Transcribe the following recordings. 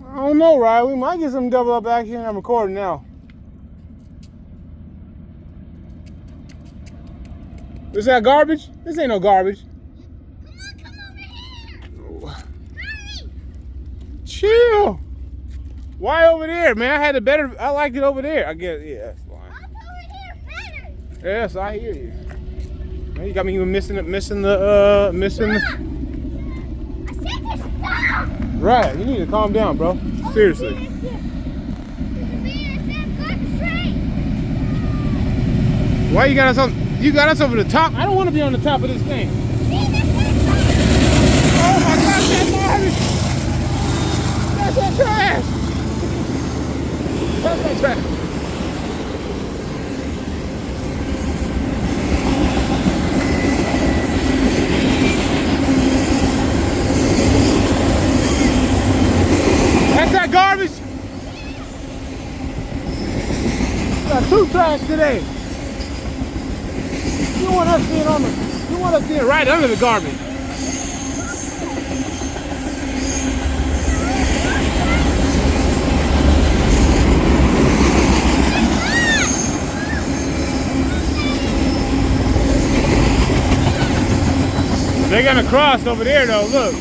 I don't know, right? We might get some double up action. I'm recording now. Is that garbage? This ain't no garbage. Come over here. Hurry. Chill. Why over there, man? I had a better. I liked it over there. I guess. Yeah, that's fine. Up over here better. Yes, I hear you. Man, you got me even missing. Stop. I said to stop. Right. You need to calm down, bro. Seriously. BNSF, go straight. Why you got us on? You got us over the top. I don't want to be on the top of this thing. Oh my gosh, that's garbage. That's that trash. That's that trash. That's that garbage. We got two trash today. You want us being right under the garbage. They're gonna cross over there though, look.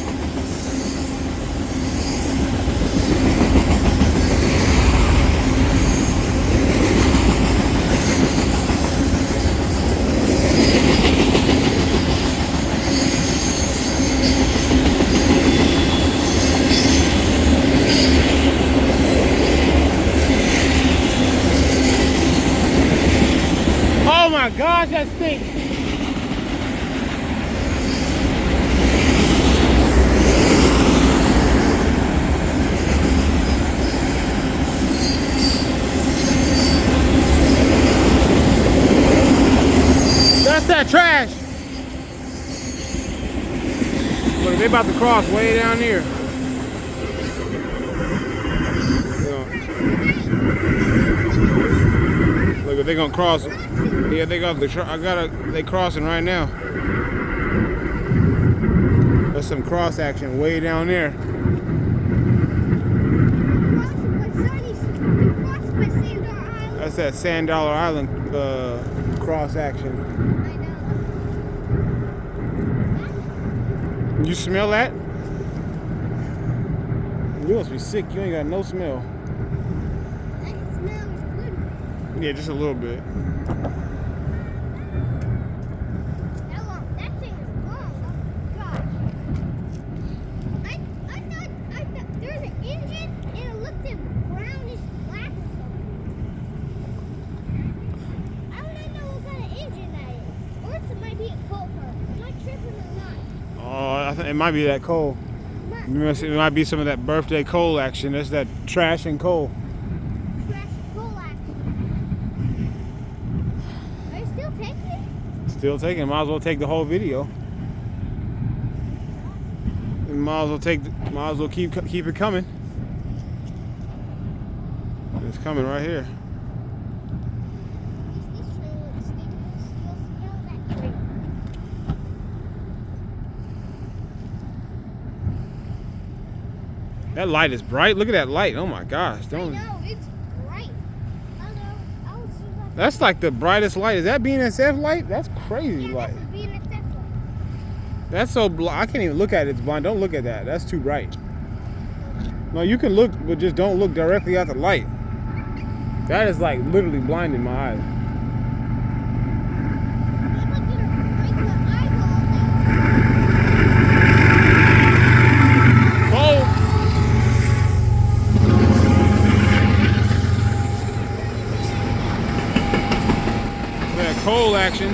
Oh my God, that stinks. That's that trash. Look, they about to cross way down here. Look, if they gonna cross. Yeah, they got they crossing right now. There's some cross action way down there. That's that Sand Dollar Island cross action. You smell that? You must be sick. You ain't got no smell. I can smell it a little bit. Yeah, just a little bit. That thing is long. Oh gosh. I thought there's an engine and it looked at brownish black or something. How would I know what kind of engine that is? Or it might be a coal car. Am I tripping or not? Oh, I think it might be that coal. It might be some of that birthday coal action. That's that trash and coal. Trash and coal action. Are you still taking it? Still taking. Might as well take the whole video. And might as well keep it coming. It's coming right here. This trailer is still smell that trailer. That light is bright. Look at that light. Oh my gosh. I know, it's bright. That's like the brightest light. Is that BNSF light? That's crazy Yeah, light. that's a BNSF light. That's so I can't even look at it. It's blind. Don't look at that. That's too bright. No, you can look, but just don't look directly at the light. That is like literally blinding my eyes. It's like your regular eyeball Oh! That coal action.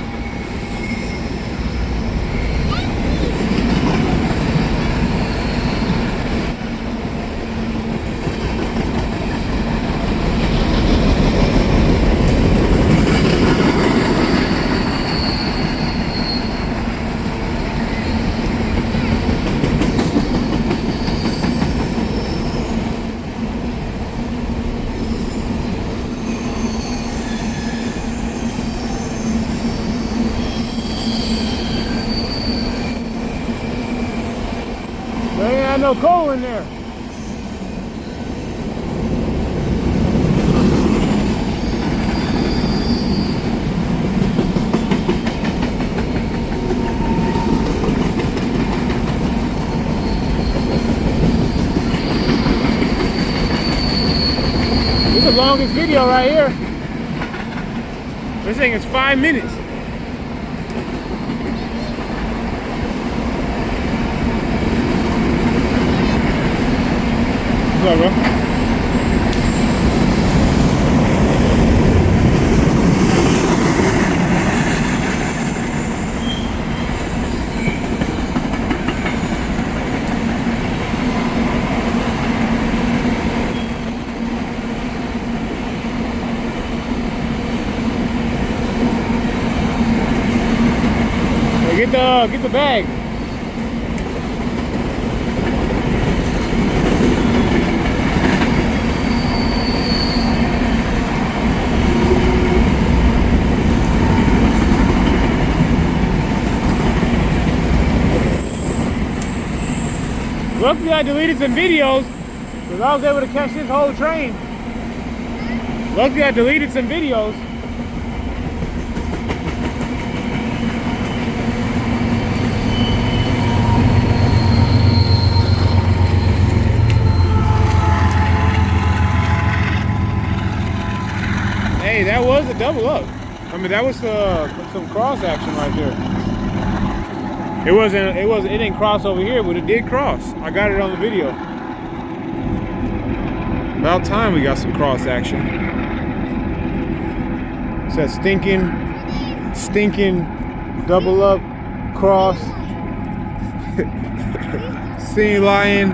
There ain't had no coal in there. longest video right here. This thing is 5 minutes. What's up, bro? Get the bag. Luckily I deleted some videos because I was able to catch this whole train. Luckily I deleted some videos. Hey, that was a double up. I mean, that was some cross action right there. It didn't cross over here, but it did cross. I got it on the video. About time we got some cross action. It's that stinking double up cross. Sea lion,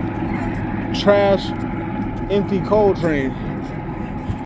trash, empty coal train.